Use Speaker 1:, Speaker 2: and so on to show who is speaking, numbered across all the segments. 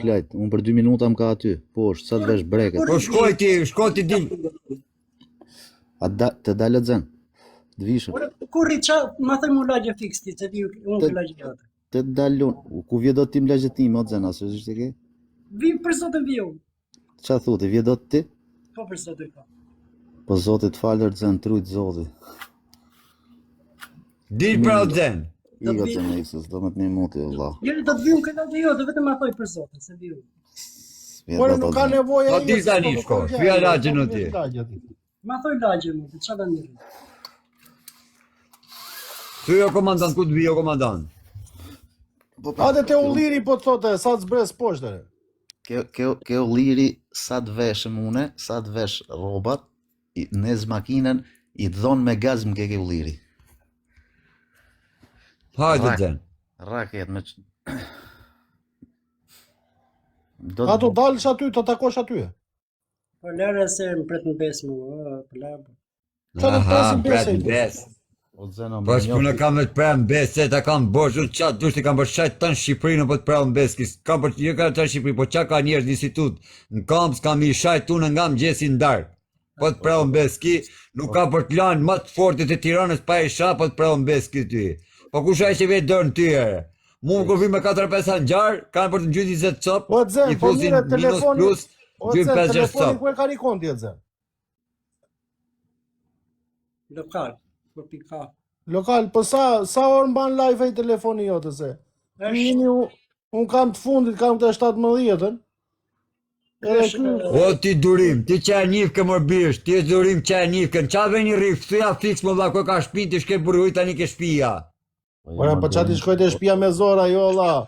Speaker 1: Klajt, unë për 2 minuta më ka aty, poshtë, sa të vesh breket.
Speaker 2: Po shkoj ti dil.
Speaker 1: Të dalë të zënë, të vishëm.
Speaker 3: Kurri qa, ma thëj mu lagje fix ti, se vi unë ke lagje jote.
Speaker 1: Të dalë unë, ku vje do të tim lagje tim, o të zënë, asë është ke?
Speaker 3: Vi për sotën vi unë.
Speaker 1: Qa thuti, vje do të ti?
Speaker 3: Po për sotën ka.
Speaker 1: Po zotit falër të zënë, trujt zotit.
Speaker 2: Dil pra o të zënë.
Speaker 1: Iga të zënë eksës, do me të një muti, Allah.
Speaker 3: Jeri do të vi unë ke lagje jote, vetëm ma thoj për sotën, se vi unë.
Speaker 4: Por nuk ka nevojë
Speaker 2: Po
Speaker 4: ai.
Speaker 2: dil tani shko, shpia lagje në ti.
Speaker 3: Ma thoj lagje mu, qa da njëri.
Speaker 2: Ty jo komandant, ku të vi jo komandant?
Speaker 4: Hajde te ulliri po të thote, sa të zbres poshtë.
Speaker 1: Ke u liri sa të veshëm une, sa të vesh robat, nez makinën, i dhonë me gaz më ke u liri.
Speaker 2: Hajde të zënë.
Speaker 1: Raket me...
Speaker 4: A tu dalësh aty, të takosh aty.
Speaker 3: Po lere se më pret në besë mu, po lere.
Speaker 4: Qa të presim besë i
Speaker 2: besë.
Speaker 1: O zëna
Speaker 2: Po shpuna kam me të prem besë, se ta kam boshur qatë dush të kam për shajt të në Shqipërinë po të prem besë, kam për jo ka të në Shqipëri, po qa ka njerës në institut, në kampës kam i shajt unë nga më gjesi ndarë, po të prem besë ki, nuk ka për të lanë më të fortit e Tiranës pa i sha, po të prem besë ki ty. Po ku shaj që vetë dërë në ty ere? Mu më kurvi me 4-5 anëgjarë, kanë për të gjyti 20 copë,
Speaker 4: O të zënë, po mire telefoni, o të zënë,
Speaker 2: 5-6
Speaker 4: telefoni
Speaker 2: copë.
Speaker 4: ku e ka një konti e të zënë.
Speaker 3: Lokal, për pika.
Speaker 4: Lokal, po sa orë mban live e telefoni jote se? Unë kam të fundit, kam të 17-ën. Edhe ky,
Speaker 2: O ti durim, ti që e njif ke mërbisht, ti e durim që e njif ke, në qave një rif, thuja fix më vla, ko ka shpin, ti shke burruj tani ke shpia.
Speaker 4: ora, po qa ti shkoj të shtëpia me zora, jo Allah.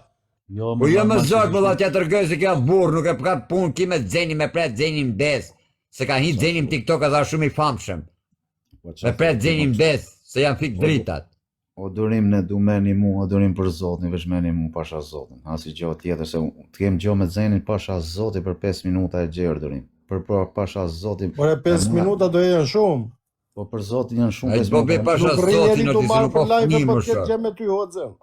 Speaker 2: Po jo me zot më vla tja tërgoj se kja burr, nuk e ka pun ki me zeni, me pret zeni më des, se ka hi zeni më TikTok edhe shumë i famshëm. Me pret zeni më des, se janë fik dritat.
Speaker 1: O durim ne du meni mu, o durim për zotin, veç meni mu pasha zotin. Asi gjo tjetër, se të kem gjo me zenin pasha zotin për 5 minuta e gjerë durim. Për pasha zotin...
Speaker 4: Ora, 5 minuta do jenë shumë.
Speaker 1: Po për zotin janë shumë
Speaker 2: Ai
Speaker 1: 5
Speaker 2: s'po be
Speaker 1: minuta.
Speaker 2: pasha
Speaker 4: Nuk rri
Speaker 2: zotin
Speaker 4: njeri
Speaker 2: në
Speaker 4: të
Speaker 2: ti se
Speaker 4: marrë
Speaker 2: nuk ka
Speaker 4: për live
Speaker 2: fëmi
Speaker 4: për
Speaker 2: më
Speaker 4: këtë
Speaker 2: shë.
Speaker 4: gjë me ty, o të zënë.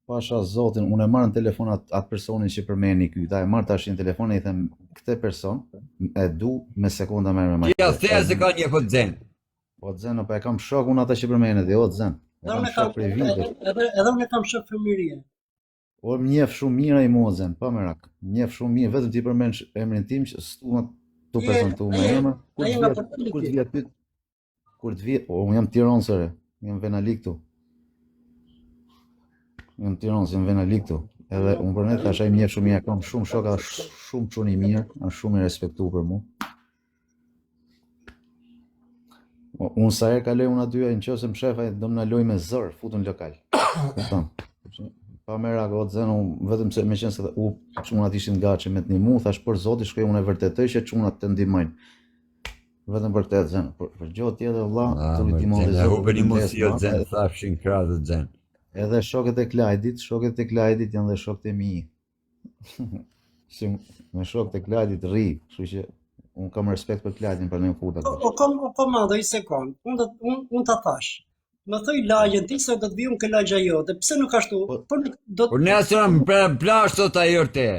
Speaker 1: Pasha zotin, unë e marrë në telefon atë personin që përmeni ky, ta e marrë tash në telefon e i them këte person, e du me sekonda me me
Speaker 2: Kja theja se ka një fët zen.
Speaker 1: Po të zënë, po e kam shok unë ata që përmeni dhe, o të zënë. E kam shok prej vite.
Speaker 3: Edhe unë kam shok fëmirie.
Speaker 1: O më njef shumë mira i mua zënë, pa merak. Njef shumë mirë, vetëm ti përmen emrin tim që s'tu tu prezentu me emër. Kur të vjet pyet, kur të vjet, o unë jam Tiranë sëre, jam Venali këtu. Jam Tiranë, jam Venali këtu. Edhe unë për ne thash ai njeh shumë mirë, kam shumë shoka, shumë çuni i mirë, është shumë i respektuar për mua. Unë sa herë kaloj unë aty, nëse më shef ai do më na loj me zor, futun lokal. Kupton? Pa merak, o të zënë, vetëm se me qenë se çunat ishin gatshëm me të ndihmu, thash për Zoti shkoj unë e vërtetoj që çunat të ndihmojnë. Vetëm për këtë të zënë, për gjë tjetër vëlla, tuli ti mund të
Speaker 2: zënë. Hubeni mos jo të zënë, thafshin krahë të zënë.
Speaker 1: Edhe shokët e Klajdit janë dhe shokët e mi. Si me shokët e Klajdit rri, kështu që unë kam respekt për Klajdin për në futa.
Speaker 3: O komando, i sekund, unë ta thash. Më thoj lagjen ti se do të vi unë ke lagja jote, pse nuk ashtu?
Speaker 2: Por ne asë në plash sot ajo te.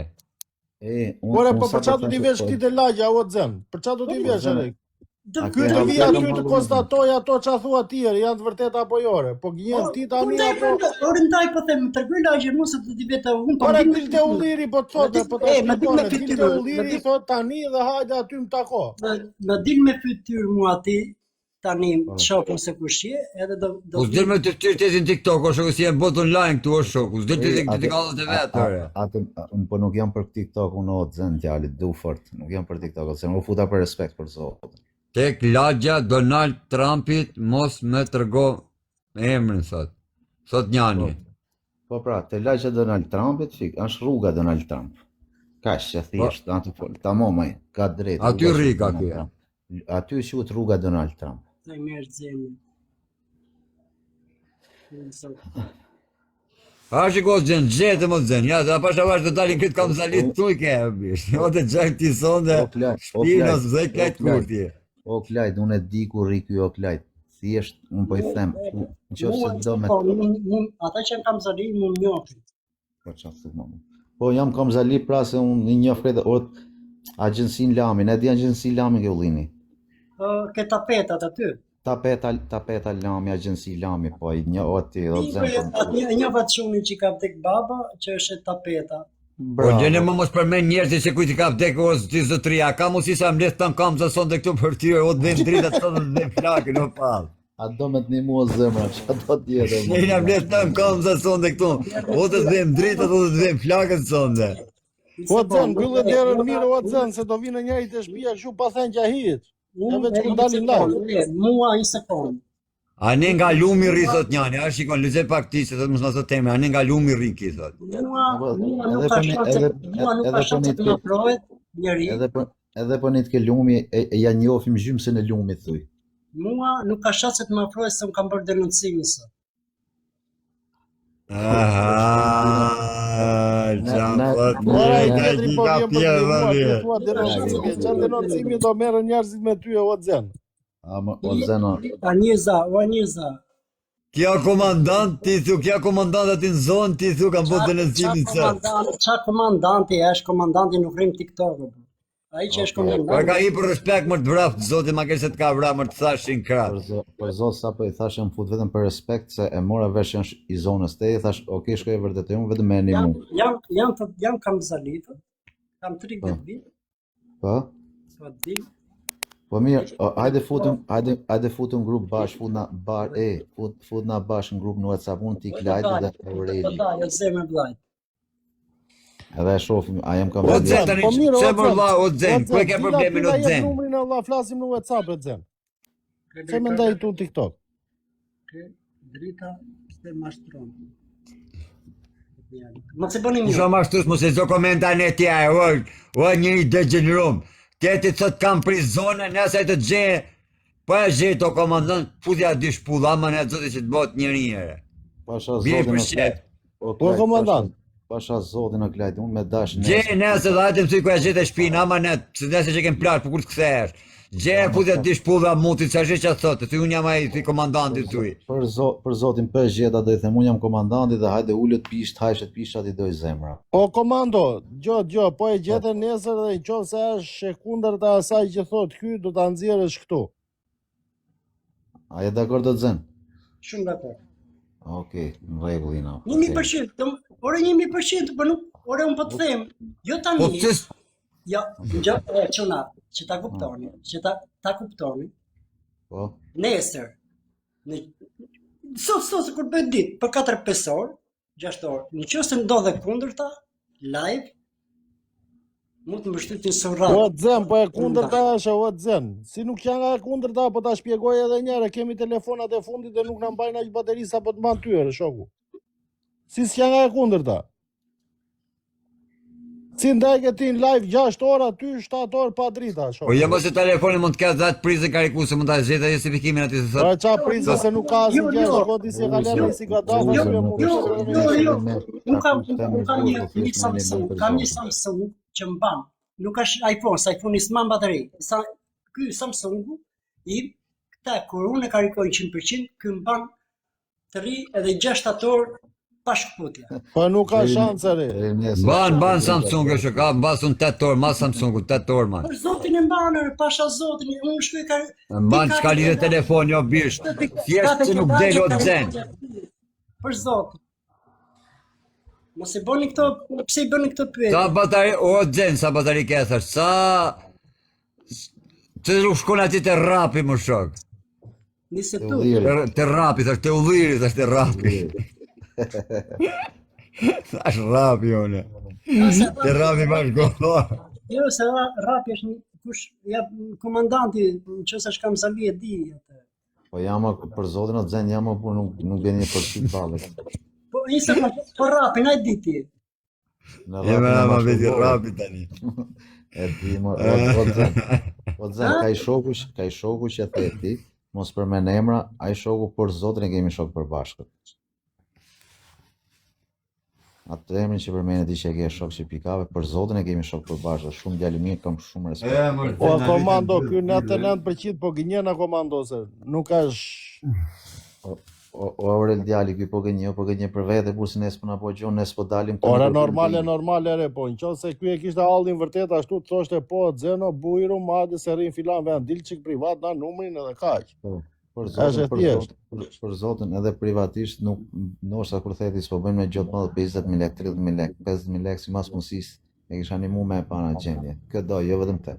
Speaker 4: Ore, po për qa du t'i vesh ti të lagja, o të zënë? Për qa du t'i vesh, Erik? Ky të vi aty të konstatoj ato që a thua tjerë, janë të vërteta apo jore, po gjenjë ti tani apo...
Speaker 3: Ore ndaj po them, të rgoj lagje mu se të t'i vete unë...
Speaker 4: Ore, dil të ulliri po të thote, po të shkone, dil të ulliri thot tani dhe hajde aty më tako.
Speaker 3: Më dil me fytyrë mu ati, tani shokun se kush je, edhe do...
Speaker 2: U s'dil me të ftyrë tesin TikTok, o shokë si e bot online këtu o shokë, u s'dil të TikTok e vetë, ore.
Speaker 1: Po nuk jam për TikTok, unë o të zënë tjallit, du fort, nuk jam për TikTok, se më futa për respekt për Zotin.
Speaker 2: Tek lagja Donald Trumpit mos me tërgo emrin sot. Sot njani.
Speaker 1: Po pra, te lagja Donald Trumpit, është rruga Donald Trump. Kash që thjesht, ta momaj, ka drejt.
Speaker 2: Aty rrika kjo.
Speaker 1: Aty quhet rruga Donald Trump.
Speaker 3: Ai merr zemrën.
Speaker 2: A shiko zën, gjetë më zën, ja, a pasha vash të dalin këtë kam zalit tu i ke, bish. Jo të gjajnë ti sonde, shpinos vëzaj klajt kurti.
Speaker 1: O Klajt, unë e di ku rri ky o Klajt. Thjesht, unë po i them, nëse do me...
Speaker 3: Ata që kam zalin, më njohin.
Speaker 1: Po çfarë thua më? Po jam Kamzali pra se unë i njoh kretë agjensin Lamin, e di agjensin Lamin ke ullini.
Speaker 3: Ke tapetat aty.
Speaker 1: Tapeta Lami, agjensi Lami, po i njoh aty, do të zemë.
Speaker 3: Një vatë shumë që ka vdek baba, që është tapeta.
Speaker 2: Po gjene më mos përmen njerëzit që kujti ka vdekë o ti zotëria, ka mos sa mles tan kam sa sonte këtu për ty, o të vëm drita të thonë të vëm flakën o pall.
Speaker 1: A do me të një mua zemra, që do tjetë.
Speaker 2: Ne jam mles tan kam sa sonte këtu, o të vëm drita, o të vëm flakën sonte.
Speaker 4: O Zen, gyllë derën mirë o Zen, se do vinë njëri të shtëpia kështu pa thënë gjahit. Ja veç ku dalin live.
Speaker 3: Mua një sekundë.
Speaker 2: A ne nga lumi rri thot njani, a shikon lëze pak ti se thot mos na thot teme, a ne nga lumi rri ki thot.
Speaker 3: Mua nuk ka shanse të më afrohet njëri.
Speaker 1: Edhe po një të ke lumi, ja njofim gjymësën e lumit, thuj.
Speaker 3: Mua nuk ka shanse të më afrohet se më kam bërë denoncimin sot.
Speaker 4: Denoncimi do merren njerëzit me ty o Zen.
Speaker 1: O Zeno.
Speaker 3: Aniza.
Speaker 2: Kja komandant, ti thu, kja komandant aty në zonë, ti thu kam bërë denoncimin sot.
Speaker 3: Qa komandanti, është komandanti nuk rrim TikTok. Ai që është komandant.
Speaker 2: Po ka i për respekt më të vrap, zoti ma ke se të ka vrap më të thashin krah.
Speaker 1: Për zot sa po i thash më fut vetëm për respekt se e mora vesh janë i zonës te, i thash, ok, shkoj e vërtet unë vetëm me një mu.
Speaker 3: Jam Kamzalitë, kam 30 vit.
Speaker 1: Po?
Speaker 3: Po di.
Speaker 1: Po mirë, hajde futëm grup bash, fut na bash në grup në WhatsApp unë ti Klajti dhe Aureli.
Speaker 3: Po da, jo zemë vllaj.
Speaker 1: Edhe e shofim, a jem kam
Speaker 2: O Zen tani, se më vlla o Zen, ku e ke problemin o Zen?
Speaker 4: Numrin Allah flasim në WhatsApp e Zen. Se më ndaj tu TikTok.
Speaker 3: Drita se mashtron. Mos e bëni
Speaker 2: Kusha
Speaker 3: mirë.
Speaker 2: mashtus, mos e zo komenta në tja, o njëri degenerum. Tjeti thot kam prizone, nëse të gje, po e gje të komandant, futja dy shpulla, ma në zote që të bot njëri njëre.
Speaker 1: Pasha
Speaker 2: Bje
Speaker 1: zotin
Speaker 2: për
Speaker 1: o
Speaker 2: shqet.
Speaker 4: Po komandant.
Speaker 1: Pasha zotin o Klajti, unë me dash
Speaker 2: Gje nëse dhe hajtë mësuj ku e gjete shpinë, ama në, se nëse që kem plash, për kur të kthesh. Gje futja dy shpulla mutit, që është që thotë, ty unë jam ai, ty komandantit ty.
Speaker 1: Për zotin për gjeta do i them, unë jam komandanti dhe hajde ullët pisht, hajshet pisht ati doj zemra.
Speaker 4: Po komando, gjo, po e gjete nesër dhe qoftë se është e kundërta asaj që thot ky, do ta nxjerrësh këtu.
Speaker 1: A je dakord do të zen?
Speaker 3: Shumë dakord.
Speaker 1: Okej, në rregullina.
Speaker 3: 100%, ore 100%, po nuk, ore unë po të them, jo
Speaker 2: Po
Speaker 3: tani.
Speaker 2: të
Speaker 3: Jo, çuna, që ta kuptoni, ta kuptoni.
Speaker 1: Po?
Speaker 3: Nesër. Sot kur bëhet ditë, për 4-5 orë, 6 orë, nëse ndodhe kundërta, live, mund të mbështetin së
Speaker 4: O Zen, po e kundërta është o Zen. Si nuk janë nga e kundërta, po ta shpjegoj edhe njëre, kemi telefonat e fundit dhe nuk na mbajnë aq bateri sa po të mban tyre, shoku. Si s'janë nga e kundërta. Si ndaj ke ti në live 6 ora, ty 7 orë pa drita, shoku.
Speaker 2: Po jo mos e telefoni mund të ketë datë prizën kariku se mund ta zgjedhë justifikimin aty se
Speaker 4: Pa
Speaker 2: thotë.
Speaker 4: qa prizë se nuk ka asnjë gjë, shko ti si e ka lënë si Gaddafi,
Speaker 3: Unë kam një Samsung, kam një Samsung që mban. Nuk është iPhone, sa iPhone s'mban bateri. Ky Samsungu i këta kur unë e karikoj 100%, ky mban 3 edhe 6 orë pa shkputje.
Speaker 4: Po nuk ka shanse re.
Speaker 2: Ban Samsung është ka mbasun 8 orë, mas Samsungu 8 orë man.
Speaker 3: Për zotin e mbanë, pasha zotin, unë shkoj ka...
Speaker 2: Mban çka lidhe telefoni o bish. Thjesht që nuk del o Zen.
Speaker 3: Për zotin. Mos e bëni këto, pse i bëni këto pyetje?
Speaker 2: Sa batari o Zen, sa batari ke thash, sa të nuk shkon aty te rapi më shok.
Speaker 3: Nisë tu.
Speaker 2: Te rapi, thash te ulliri, thash te rapi. Thash rapi one. Te rapi bashkë.
Speaker 3: Jo, se rapi është një kush ja komandanti, nëse është Kamzali e di atë.
Speaker 1: Po jam për zotin o Zen, jam por nuk bën një përshtyp balle.
Speaker 3: Po nisë po rapi, na e di ti.
Speaker 2: Ja ma vedi rapi tani.
Speaker 1: E di mo, o Zen, ka i shoku që the ti, mos përmend emra, ai shoku për zotin e kemi shok për bashkët. Atë emrin që përmenet i që e ke shok që pikave, për zotin e kemi shok për bashkë, shumë djali mirë, kam shumë respekt.
Speaker 4: Po komando, ky 99% po gënjena komando se nuk është...
Speaker 1: O Aurel djali, ky po gënjë për vete, bursi nes po na po gjon, nes po dalim.
Speaker 4: Ora normale re, po nëse ky e kishte hallin vërtet ashtu thoshte po Xeno bujru madje se rrin filan vend, dil çik privat na numrin edhe kaq.
Speaker 1: Për zotin, edhe privatisht nuk ndoshta kur theti s'po bëjmë me gjotë më 20.000 lekë, 30.000 lekë, 50.000 lekë si mas mundësisë. E kisha animu me pana gjendje. Këtë do, jo vetëm te.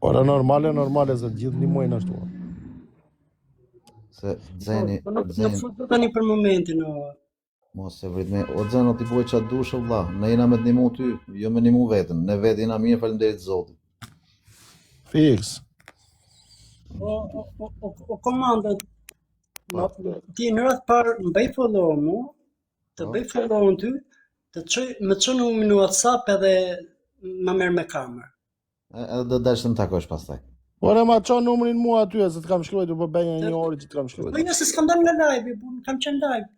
Speaker 4: Ora normale se gjithë ndihmojnë ashtu.
Speaker 1: Se Xeni,
Speaker 3: Nuk fut tani për momentin,
Speaker 1: mos e vrit me. O Xeno ti bëj çat dush valla. Ne jena me të ndihmu ty, jo me ndihmu veten. Ne vetë jena mirë faleminderit Zotit.
Speaker 4: Fiks.
Speaker 3: O komandë, ti në ratë parë më bëj follow mu, të bëj follow në ty, më çon në WhatsApp edhe më merr me kamerë.
Speaker 1: Edhe do dash të më takosh pastaj.
Speaker 4: Ora ma çon numrin mua aty se të kam shkruar po bëj një orë që të kam shkruar.
Speaker 3: Po jo se s'kam dalë nga live, kam qenë live.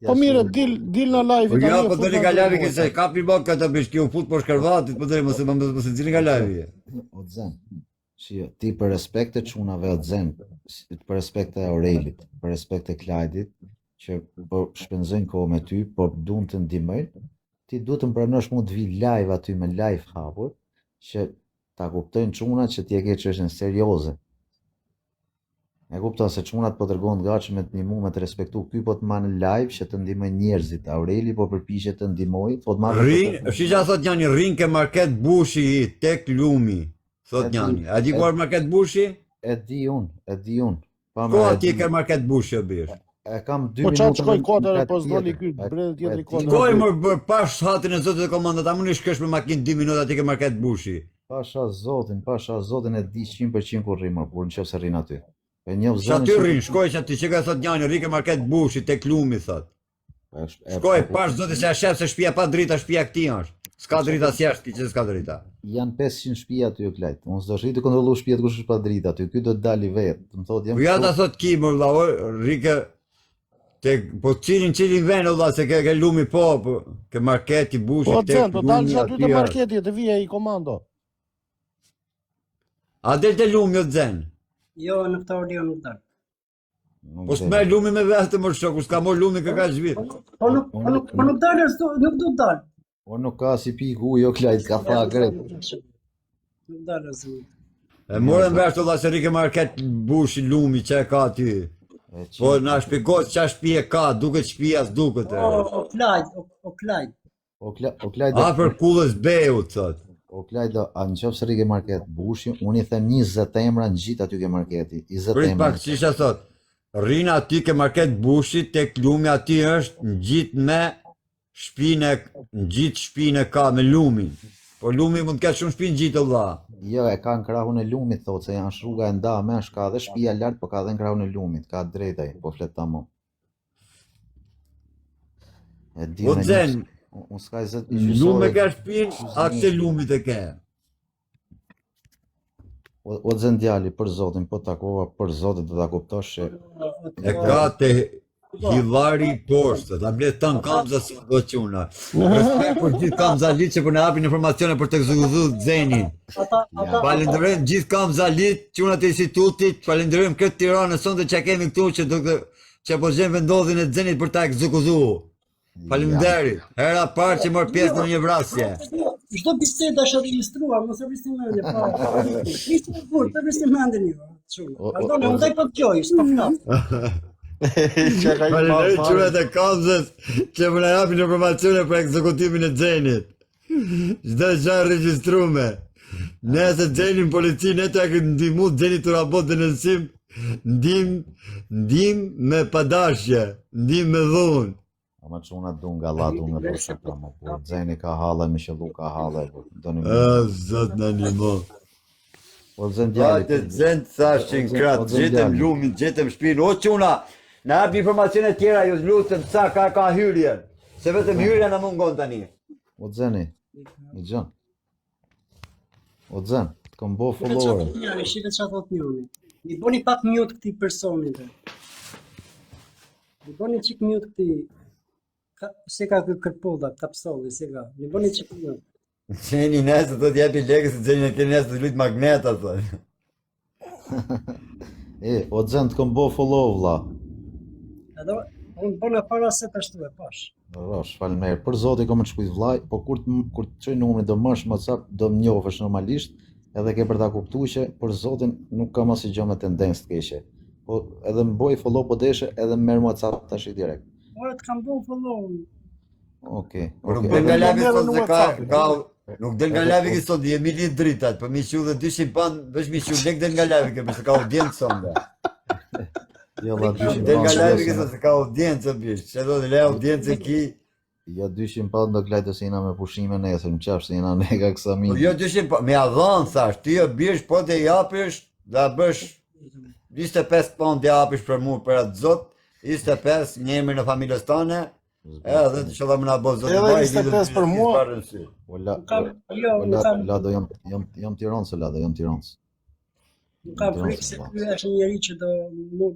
Speaker 4: Po mire, dil në live.
Speaker 2: Po ja, po doli nga live që se kapi bok këtë bish që u fut po shkërvatit, po doli mos e zili nga live.
Speaker 1: O Xen. Shio, ti për respekt të çunave o Xen, për respekt të Aurelit, për respekt të Klajdit, që po shpenzojnë kohë me ty, po duan të ndihmojnë, ti duhet të pranosh mu të vi live aty me live hapur, që ta kuptojnë çunat që ti e ke çështën serioze. E kupton se çunat po tregon gatshëm me të ndihmu, me të respektu. Ky po të marrë live që të ndihmojnë njerëzit. Aureli po përpiqet të ndihmojë, po të marrë.
Speaker 2: Shiça thot Jani, rrin ke market bushi tek lumi. Thot Jani. A di ku është market bushi?
Speaker 1: E di unë.
Speaker 2: Ko atje ke market bushi o bish?
Speaker 1: E kam 2
Speaker 4: Po
Speaker 1: minuta.
Speaker 4: çat shkoj kotër po s'doli ky bre tjetri kotër.
Speaker 2: Shkoj më pash hatin e zotit e komandat, a mundi shkesh me makinë 2 minuta atje ke market bushi.
Speaker 1: Pasha zotin e di 100% ku rrim, por nëse rrin aty. E njeh
Speaker 2: Sa ty rrin, shkoj që ti që ka thot Jani, rri ke market bushi tek lumi thot. Shkoj pash zotit se a shef se shtëpia pa drita, shtëpia këtij është. S'ka drita si jashtë, që s'ka drita.
Speaker 1: Janë 500 shtëpi aty o Klajt. Unë s'do shri të kontrollu shtëpiat kush është pa dritë aty. Ky do të dali vetë. Më thotë jam.
Speaker 2: Po ja ta thot Kim, valla, rri ke po cilin vend valla se ke lumi po, ke marketi bushi
Speaker 4: Po
Speaker 2: tek
Speaker 4: Xen, po dalësh
Speaker 2: lumi
Speaker 4: aty te marketi të vija i komando.
Speaker 2: A del te lumi o Xen?
Speaker 3: Jo, në këtë orë nuk dal.
Speaker 2: Po s'me lumi me vetë më shoku, s'ka mo lumi kë ka zhvit.
Speaker 3: Po nuk dalë, nuk do të dal.
Speaker 1: O nuk ka si piku jo Klajt, ka fa gret.
Speaker 3: Nuk dalë zë.
Speaker 2: E morën vesh valla se rri ke market bushi lumi që e ka aty. Po na shpjegoj ç'a shtëpi e ka, duket shtëpia s'duket.
Speaker 3: O Klajt.
Speaker 1: O Klajt.
Speaker 2: A për kullës beut thot.
Speaker 1: O Klajt, a nëse rri ke market bushi, unë i them 20 emra ngjit aty ke marketi. 20
Speaker 2: Prit
Speaker 1: emra.
Speaker 2: pak çisha thot. Rrin aty ke market bushi tek lumi aty është ngjit me ngjit shpinë e ka me lumin. Po lumi mund të ketë shumë shtëpi ngjitë valla.
Speaker 1: Jo, e ka në krahun e lumit thotë se janë rruga e ndamë, ka dhe shtëpia lart, po ka dhe në krahun e lumit, ka drejt ai, po flet tamam. E di
Speaker 2: O Xen,
Speaker 1: unë s'ka zot
Speaker 2: lume ka shtëpinë, a këtë lumit e ke?
Speaker 1: O Xen djali, për zotin, po takova, për zotin do ta kuptosh se
Speaker 2: E ka te Hillari poshtë, ta mbledh tan kamza si do quna. Respekt për gjithë kamzalit që po na japin informacione për të gëzuar Xenin. Falenderojmë gjithë kamzalit, qunat e institutit, falenderojmë këtë Tiranë sonte që kemi këtu që po gjen vendodhin e Xenit për ta gëzuar. Faleminderit. Hera parë që mor pjesë në një vrasje.
Speaker 3: Çdo bisedë është ilustruar, mos e vrisni mendje, po. Ishte fort, të vrisni mendjen ju. Pardon, unë daj po dëgjoj, s'po flas.
Speaker 2: Faleminderit qunat e kamzës që më na japin informacione për ekzekutimin e Xenit. Çdo gjë regjistrume. Nëse Xenin polici ne të ndihmu Xenit të rabot denonsim, ndim me padashje, ndim me dhunë.
Speaker 1: ama çuna dunga latu me bosha kama, po Xeni ka halla, me qellu ka halla, doni.
Speaker 2: Zot në nimo.
Speaker 1: O Xen djali.
Speaker 2: Atë Xen thash që në krat, gjetëm lumin, gjetëm shpinë, o quna, na hap informacione tjera, ju lutem sa ka hyrjen, se vetëm hyrja na mungon tani.
Speaker 1: O Xeni, i gjan. O Xen, të kom bo follower.
Speaker 3: Shive çfarë thot njëri. I bëni pak mute këtij personit. I bëni çik mute këtij. Se ka kërpolla, kapsolli, se ka. I bëni çik mute.
Speaker 2: Xeni nesër do t'jepi lekë se Xeni ke nesër të lut magneta thonë.
Speaker 1: O Xen, të kom bo follow vlla.
Speaker 3: Edhe unë bëna para se të shtu e pash.
Speaker 1: Rosh, falëmer. Për zotin kom të shkujt vllaj, po kur të çoj numrin do marrësh WhatsApp, do më njohësh normalisht, edhe ke për ta kuptuar që për zotin nuk kam asnjë gjë me tendencë të keqe. Po edhe më boj follow po deshe edhe më merr WhatsApp tash direkt.
Speaker 3: Ora të kam bën follow.
Speaker 1: Okej.
Speaker 2: Nuk
Speaker 1: Okej.
Speaker 2: del nga lavi
Speaker 4: merrën
Speaker 2: sot
Speaker 4: në
Speaker 2: se
Speaker 4: WhatsApp.
Speaker 2: nuk del nga lavi që sot jemi lidh dritat, po mi qiu dhe 200 pan, veç mi qiu lek del nga lavi kjo, se ka audiencë sonde.
Speaker 1: Jo la 200
Speaker 2: Del nga lavi
Speaker 1: pound.
Speaker 2: kjo se ka audiencë bish. Çe do të le audiencë ki.
Speaker 1: Ja 200 pound do glajtë se jena me pushime nesër, më qafsh se jena ne ka kësa
Speaker 2: Po
Speaker 1: mi.
Speaker 2: jo 200 pa, me adhon thash, ti jo bish po të japish, da bësh 25 pound japish për mua për atë zot, 25 një emër në familjes tane. Edhe të qëllam në abo zotë
Speaker 4: Edhe
Speaker 2: baj,
Speaker 4: 25 për mua.
Speaker 1: O la,
Speaker 3: Jo,
Speaker 1: o
Speaker 3: nuk kam,
Speaker 1: la do jam Tiranës, o la do jam Tiranës.
Speaker 3: nuk kam frikë se ky është një njeri që do mu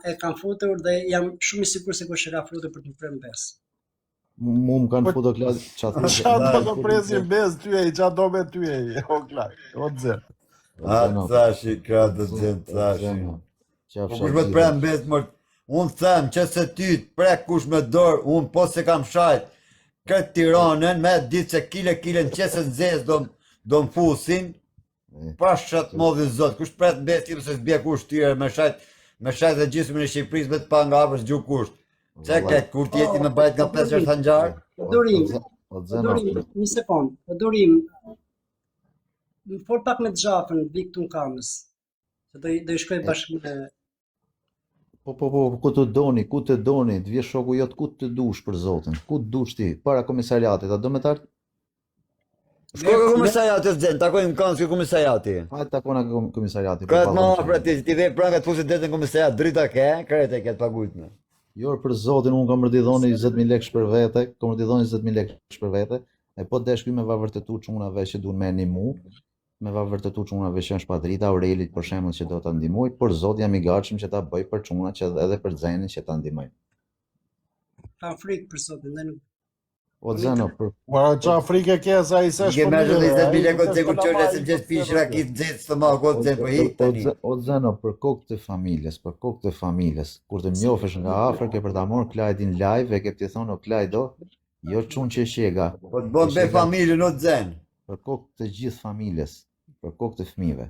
Speaker 3: e kam futur dhe jam shumë i sigurt se kush e ka futur për të frem bes.
Speaker 1: Mu më kanë futur klad, çfarë
Speaker 4: Qa do të presin bez ty e, qa do me ty e, o klak, o të zërë.
Speaker 2: A thashi, kratë të zënë, thashi. Po kush me të prem bez mërë, unë them që se ty të prek kush me dorë, unë po se kam shajt këtë Tiranën, me ditë se kile në qesën zezë do më fusin, pa shatë modhin zotë, kush pret në bez tim se s'bje kush tyre me shajt dhe gjysmën e Shqipërisë me të pa nga apës gju kusht. Që ke kur t'jeti me bajt nga 5 thanxar?
Speaker 3: Dorim,
Speaker 1: O zeno,
Speaker 3: një sekond, Dorim, më fol pak me Xhafën, vi këtu në Kamës, se do i shkoj bashkë me...
Speaker 1: po, ku të doni, të vje shoku jot ku të dush për zotin, ku të dush ti, para komisariatit, a do me tartë?
Speaker 2: Shko ke komisariati të zënë, takojmë kanë s'ke komisariati.
Speaker 1: Hajtë takona komisariatit.
Speaker 2: Këtë ma afra ti ve pranga të fusit detë në komisariat, drita ke, kërët e këtë pagujtme.
Speaker 1: Jo, për zotin, unë kam rëdidhoni 20.000 lekë për vete, kam rëdidhoni 20.000 lekë për vete, e po desh ky me va vërtetu çunave që duhen me ndihmu, me va vërtetu çunave që është padrita Aurelit për shembull që do ta ndihmoj, por zot jam i gatshëm që ta bëj për çuna që edhe për Xhenin që ta ndihmoj.
Speaker 3: Kam frikë për sotin, dhe nuk...
Speaker 1: O Xheno, për
Speaker 4: Ua, qa frike ke sa i sesh
Speaker 2: Ke
Speaker 4: për
Speaker 2: merë
Speaker 4: mire,
Speaker 2: 20.000 lekë
Speaker 4: ai
Speaker 2: të kur
Speaker 4: s'ka
Speaker 2: qërë
Speaker 4: marrë
Speaker 2: se
Speaker 4: i
Speaker 2: gjesë
Speaker 4: sesh
Speaker 2: pish
Speaker 4: për
Speaker 2: rakit dzecë të ma këtë dzecë për hik tani.
Speaker 1: O Xheno, për kokë të familjes, për kokë të familjes, kur të njofesh nga afër ke për ta marrë Klajdin live, e ke të thonë o Klajdo, jo çun që shega,
Speaker 2: Po të bon be familje në të zenë.
Speaker 1: për kokë të gjithë familjes, për kokë të fëmijëve.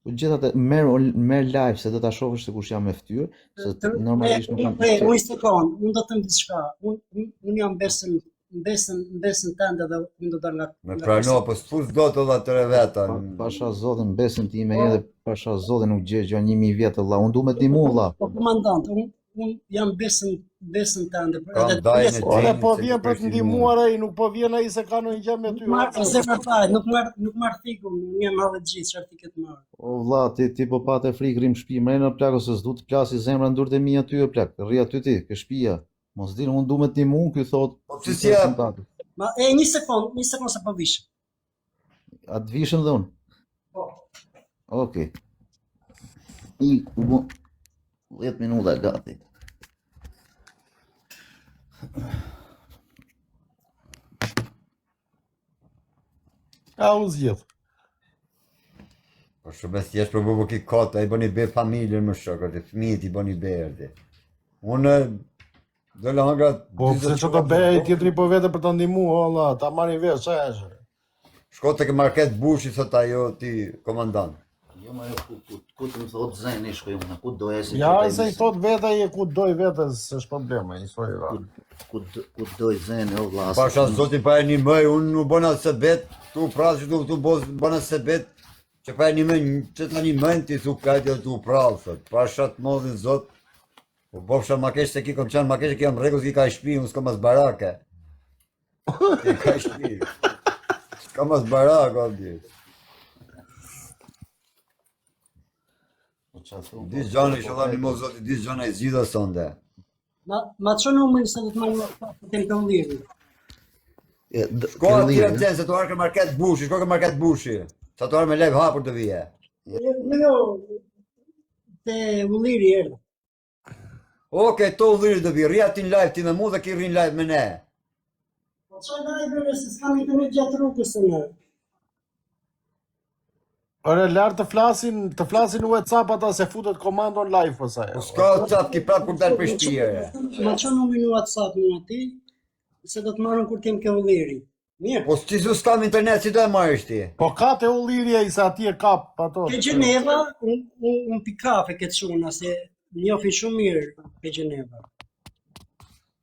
Speaker 1: Po gjithatë merr live se do ta shohësh se kush jam me fytyrë, se normalisht nuk kam.
Speaker 3: Unë sekond, unë do të them diçka. Unë jam besën tënde dhe unë do dal nga...
Speaker 2: Me prano, po s'fus do të dha të reveta.
Speaker 1: Pasha zotin besën time edhe pasha zotin nuk gjej gjë 1000 vjet valla. Unë duhet të ndihmu valla.
Speaker 3: Po komandant, unë jam besën tënde.
Speaker 2: Kam dajën e
Speaker 4: Ore,
Speaker 2: Xhenit,
Speaker 4: po
Speaker 2: se
Speaker 4: vjen
Speaker 2: ky
Speaker 4: për
Speaker 2: është
Speaker 4: të
Speaker 2: i
Speaker 4: ndihmuar ai, nuk po vjen ai se ka ndonjë gjë me ty.
Speaker 3: Nuk marr fikun, unë jam hallet gjithë çfarë ti ke të marr.
Speaker 1: O valla, ti po patë frikë rrim shtëpi, mrena plak ose s'du të plasi zemra në durët e mia aty o plak. Rri aty ti, ke shtëpia. Mos din unë duhet të ndihmu, ky thot.
Speaker 2: Po pse si jap?
Speaker 3: Ma një sekond se po vish.
Speaker 1: A të vishën dhe unë?
Speaker 3: Po.
Speaker 1: Okej. 10 minuta gati.
Speaker 4: Ka u zgjedh.
Speaker 2: Po shumë e thjesht për bubu ki kota, i bëni be familjen më shokër, të fëmijët i bëni be erdi. Unë do la hangra...
Speaker 4: Po pse që të bëj ai tjetri po vete për të ndihmu, olla, ta marrin vesh, sa është.
Speaker 2: Shko të ke market bushi, thot ajo ti komandant.
Speaker 1: Jo më ku të më thot Xheni shkoj unë, ku do esi.
Speaker 4: Ja, se i thot vete ai ku doj vete, s'është probleme, i thoj ra.
Speaker 1: Ku doj Xheni o vlla.
Speaker 2: Pasha zotin pa e një mëj, unë nuk bëna se bet, tu prasë që tu bëna se bet, që pa e një mëj, që të një mëj, ti thu kajtë tu pralë, thot. Pasha të modhin zot, po bofsha ma kesh se ki kom qanë, ma kesh e ki jam regu s'ki ka i shpi, unë s'ka mas barake. Ki ka i shpi. S'ka mas barake, o bjes. Disë gjane i shodha një mo zoti, disë gjane i zgjidha sonde.
Speaker 3: Ma që numërin se do të marrë të tem të ulliri.
Speaker 2: Shko aty e të se të arke market bushi, shko ke market bushi. Sa të arke me lek hapur të vije.
Speaker 3: Jo, te ulliri erdhë.
Speaker 2: Oke, to udhëri të vi, rria ti në live ti me mu dhe ki rri në live me ne.
Speaker 3: Po që da i bërë se s'kam internet gjatë rrugës e në.
Speaker 4: Ore, lartë të flasin WhatsApp ata se futet komando në live pasaj.
Speaker 2: Po s'ka WhatsApp ki prap kur dal për shtëpia.
Speaker 3: Ma që në minu WhatsApp në ati, se do të marrën kur t'jem ke vëlleri. Mirë.
Speaker 2: Po si s'kam internet, si do e marrësh ti?
Speaker 4: Po ka te ullirja i sa ati e kap ato.
Speaker 3: Ke Gjeneva, unë pikafe këtë shuna, se njofi shumë mirë ke Gjeneva.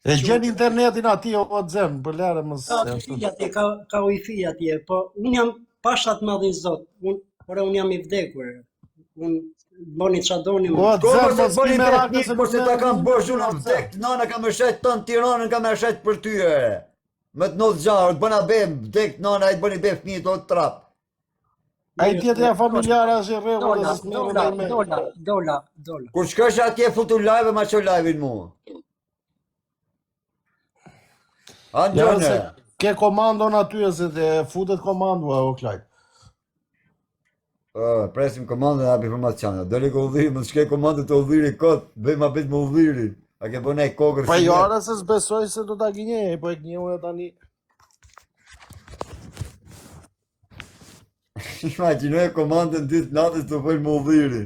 Speaker 4: E gjen internetin ati o zem, për lere më
Speaker 3: Ka wifi atje, ka wifi atje, po unë jam pashat madhin zot, unë jam i vdekur, unë boni qa doni
Speaker 4: Po
Speaker 2: Ko
Speaker 4: zem,
Speaker 2: mos e
Speaker 4: mos
Speaker 2: bëni
Speaker 4: me rakë
Speaker 2: teknik, por se ta kam bërë unë vdek, nana kam e shet ton Tiranën kam e shet për ty e. Me të nëllë gjarë, të bëna be, vdek nana, e të bëni be fëmijët o të trap.
Speaker 4: A i tjetëja familjara është i regullë dhe së
Speaker 3: dola.
Speaker 2: Kur shkosh atje futu live, ma që live-in mu. Angjone.
Speaker 4: Ke komandon aty e se te futet komando o klajt.
Speaker 2: Presim komandën e hap informacione. Doli ko udhiri, më shkej komandën të udhiri kot, bëj ma bet më udhiri. A ke bënej kokër
Speaker 4: Pa jara se s'besoj se do t'a gjenje, po e kënjë e tani.
Speaker 2: Imaginoj komandën ditë natës të bëjnë më udhiri.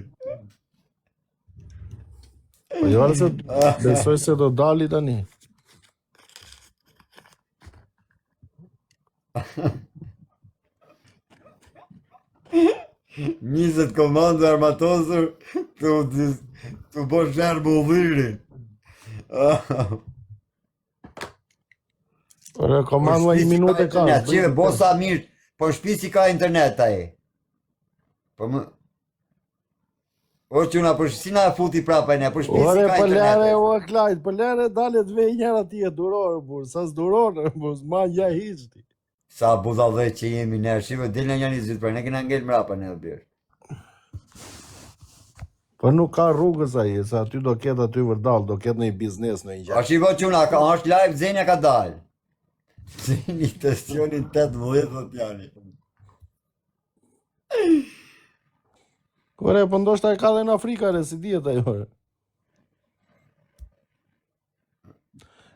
Speaker 4: Po jara se besoj se do dali tani.
Speaker 2: Njëzët komandë armatosër të bosh nërë më udhiri.
Speaker 4: Ore, komando një minute ka.
Speaker 2: Qive bosa mirë, po shpi si ka internet aji. Po më... O quna, po si na e futi prapa një, po shpi si
Speaker 4: Ore,
Speaker 2: ka
Speaker 4: për
Speaker 2: internet
Speaker 4: lere
Speaker 2: aji.
Speaker 4: o klajt, për lere dalet vej njëra ti e durorë, bur, sa s'durorë, bur, s'ma nja hiqti.
Speaker 2: Sa budallë që jemi ne, shive, dilë një një zhjith për, ne kena ngell mrapa në bjerë.
Speaker 4: Po nuk ka rrugës aji, sa aty do ketë aty vërdal, do ketë në i biznes në i
Speaker 2: A
Speaker 4: gjatë.
Speaker 2: shivo quna, është live, Zenja ka dalë. Zeni testionin 18 jani.
Speaker 4: Ore, po ndoshta e ka dhe në Afrika, re, si djetë ajo, ore.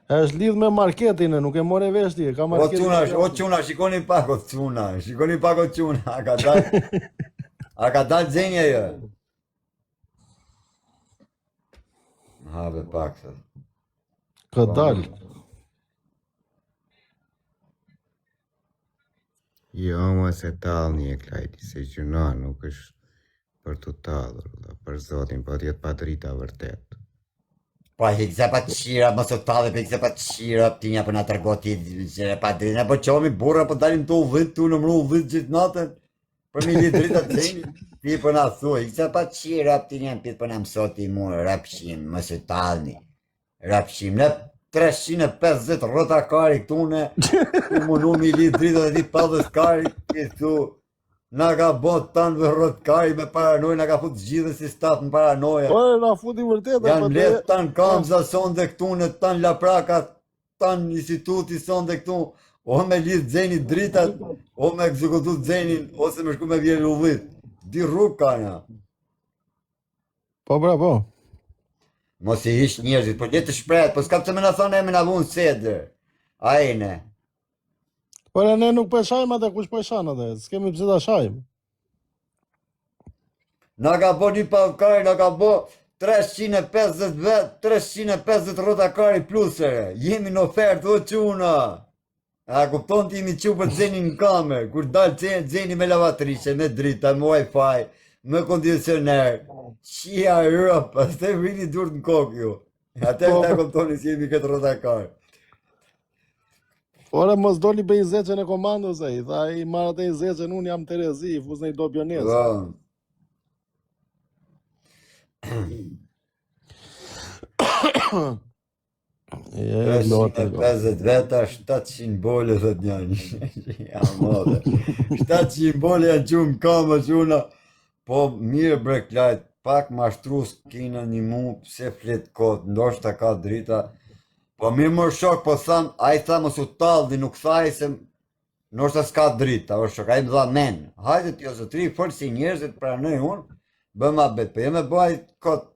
Speaker 4: është lidh me marketin, nuk e more vesh ti, ka
Speaker 2: O
Speaker 4: marketin.
Speaker 2: quna, shikoni pak o quna, a ka dal Zenja jo? Habe pak, se.
Speaker 4: Ka dal.
Speaker 5: Jo, mos e tallni e klajti, se gjuna nuk është për të tallur, për zotin, po t'jetë pa drita vërtet.
Speaker 2: Pa hikse pa qira, mos o tallë, pa hikse pa qira, tinja për nga tërgoti që pa drita, po qomi burra, po dalim të udhit, tu në mru udhit gjithë natën, për mi li drita të zinjë, ti për nga thuaj, hikse pa qira, tinja në pitë për nga mësoti mu, rapshim, mos o tallni, rapshim, ne 350 rrota kari këtune, ku mundu mi li drita dhe ti padhës kari, këtu, na ka bot tanë dhe rrot kari me paranoj, na ka fut gjithë si staf në paranoja.
Speaker 4: Ore, na futi vërtet.
Speaker 2: Janë letë tanë kamza son dhe këtune, tanë lapraka, tanë instituti son dhe këtu, o me lidh Zeni dritat, o me ekzekutu Zenin, ose me shku me vjerë uvit. Di rrug ka nja.
Speaker 4: Po, bra, po.
Speaker 2: Mos i ish njerëzit, po letë të shpret, po s'kap të me në thonë e me në vunë sedër. Ajne.
Speaker 4: Ore, ne nuk përshajmë atë, kush përshan atë, s'kemi pse ta shajmë.
Speaker 2: Na ka bo një pavkari, na ka bo 350 vet, 350 rrota kari plusere. Jemi në ofertë, o quna. A kupton ti mi që për Zenin në kamer, kur dalë Zeni me lavatrice, me drita, me wifi, me kondicioner. Qia Europë, aste vini dur në kokë ju. Ate ta kuptoni si jemi këtë rrota kari.
Speaker 4: Ore, mos doli për i zeqen e komandos e i, tha i marrë atë i zeqen, unë jam Terezi, i fuz në i do piones. E, lote,
Speaker 2: 50 veta, 700 bole dhe njani. Ja, modhe. 700 bole janë që në kamë, quna. Po, mirë bre klajt, pak mashtrus kina një mu, pse flet kot, ndoshta ka drita. Po mirë më shok, po tham, a i tha mos u taldi, nuk thaj se ndoshta s'ka drita, o shok, a i më dha men. Hajde t'jo zotri, folë si njerëzit pranoj unë, bëma bet, po jeme bëj kot.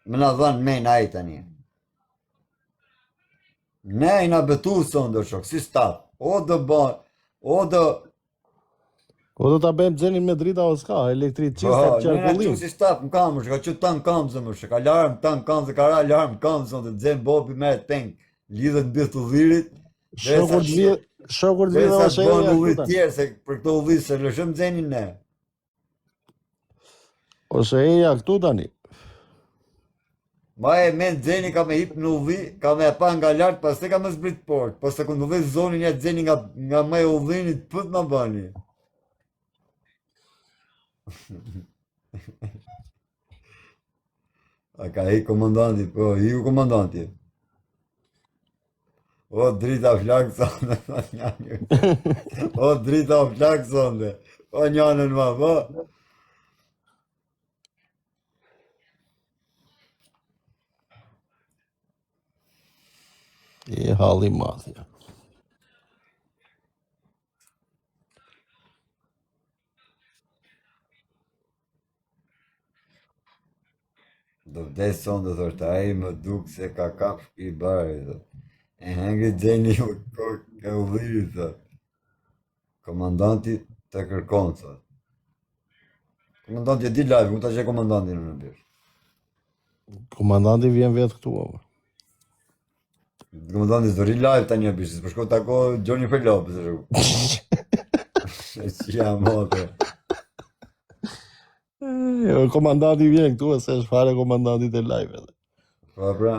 Speaker 2: Me na dhanë men a i tani. Ne i na betu son do shok, si staf, o do ba, o do
Speaker 4: O do ta bëjmë xhenin me drita o s'ka, elektricista
Speaker 2: Po,
Speaker 4: qarkullim.
Speaker 2: si shtap në kamë, ka që tanë kamë zë më shë, ka alarm tanë kamë zë, ka ra alarm kamë zë, të dzem bobi me peng, lidhet mbi të udhirit,
Speaker 4: Shokur të vjedh
Speaker 2: dhe sa
Speaker 4: ose
Speaker 2: të bënë
Speaker 4: e
Speaker 2: udhit tjerë, se për këto udhit se lëshëm dzenin ne.
Speaker 4: ose eja këtu tani.
Speaker 2: Ma e men dzeni ka me hip në udhi, ka me pa nga lartë, pas te ka me zbrit port, pas të kënë udhit zonin e dzeni nga me udhinit pët në bani. A ka hi komandanti, po, hi u komandanti. O, drita flak sonde, o, drita flak sonde, o, njanën ma, po.
Speaker 4: E halli madhja.
Speaker 2: Do vdes sonde, thoshtë, a i më duk se ka kap i bari, thoshtë. E hengri dzeni e udhirit, thoshtë. Komandanti të kërkon, thoshtë. Komandanti e di live, ku ta që komandanti në bish.
Speaker 4: Komandanti vjen vetë këtu, o.
Speaker 2: Komandanti zë ri live ta një bish, se përshko tako Gjoni Ferlopës, e shumë. E që jam mote.
Speaker 4: Jo, komandanti vjen këtu, e se është fare komandanti të live edhe.
Speaker 2: Pa pra.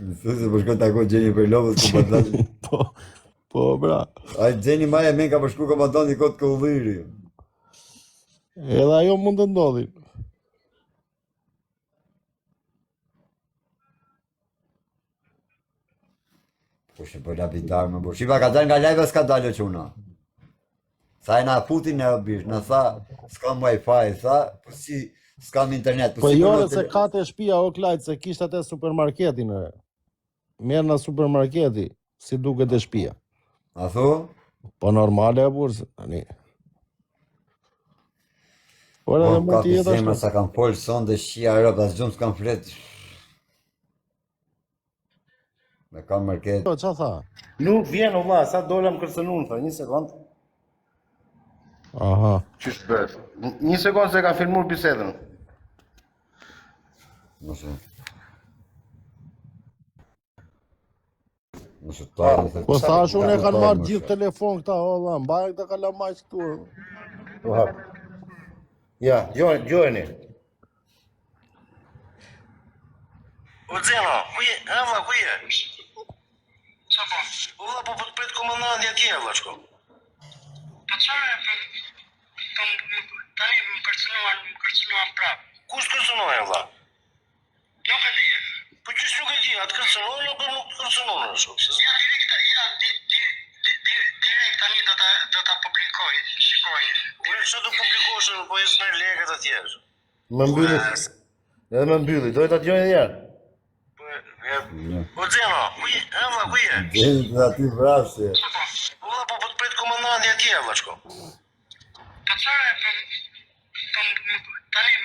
Speaker 2: Nësë se përshko tako Gjeni Ferlopës, komandanti.
Speaker 4: Po, bra.
Speaker 2: A Gjeni ma e men ka përshku komandanti kotë ka udhiri.
Speaker 4: Edhe ajo mund të ndodhi.
Speaker 2: Po shë për lapitar më bërë. Shiva ka dalë nga live s'ka dalë që una. Sa e na putin në bish, në tha, s'kam wifi, tha, po si s'kam internet.
Speaker 4: Po
Speaker 2: si
Speaker 4: jo
Speaker 2: për
Speaker 4: se ka të shtëpia o klajt, se kishte atë supermarketin, e. Merë në supermarketi, si duket e shtëpia.
Speaker 2: A thu?
Speaker 4: Po normale e burë, tani. Por edhe
Speaker 2: Po
Speaker 4: mund
Speaker 2: ka
Speaker 4: të
Speaker 2: të
Speaker 4: jetë
Speaker 2: zemra
Speaker 4: ashtu.
Speaker 2: sa kam folë son dhe shqia rëp, as gjumë s'kam flet. Me kam market.
Speaker 4: Jo, qa tha?
Speaker 6: Nuk vjen o vlla, sa dola më kërcënun, tha, një sekund.
Speaker 4: Aha.
Speaker 6: Qysh bëhet? Një sekund se ka filmuar bisedën.
Speaker 2: Nëse. Nëse ta e
Speaker 4: Po thash unë e kanë marrë gjithë telefon këta, o Allah, mbajnë këta kalamajt këtu.
Speaker 6: Po hap. Ja, gjojeni.
Speaker 7: O Xeno, ku je? Valla, ku je? Qa po? Valla, po të pret komandanti atje, valla, shko. Po qare, tani më kërcënuan prapë. Kush kërcënoj, valla? Nuk e di. Po qysh nuk e di, atë kërcënoj, apo nuk kërcënoj, shko? Ja, direkt tani do ta publikoj, shikoj. Ure, që do publikosh, po jesë me lekët atje.
Speaker 6: Më mbylli. Edhe më mbylli. Dojë ta dëgjoj edhe herë.
Speaker 7: O Xeno, ku je? Valla, ku je?
Speaker 2: Gjeni të ati vrasje.
Speaker 7: Valla, po të pret komandanti atje, valla, shko. Po qare, tani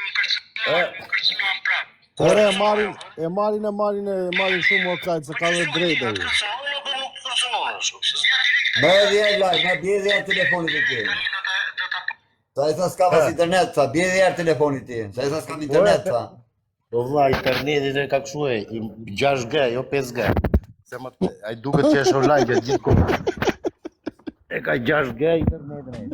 Speaker 7: më kërcënuan prapë.
Speaker 4: Ore, e marrin shumë o kajtë, se ka dhe drejtë e ju.
Speaker 7: Kërcënuan, apo nuk kërcënuan, shko?
Speaker 2: Me edhe e live, me bjedhe e telefonit e tje. Sa i tha s'ka pas internet, tha, bjedhe e telefonit tje. Sa i tha s'kam internet, tha.
Speaker 6: Po vlla, interneti dhe ka kështu e 6G, jo 5G. Se më ai duket që është online gjatë gjithë kohës. E ka 6G internetin ai.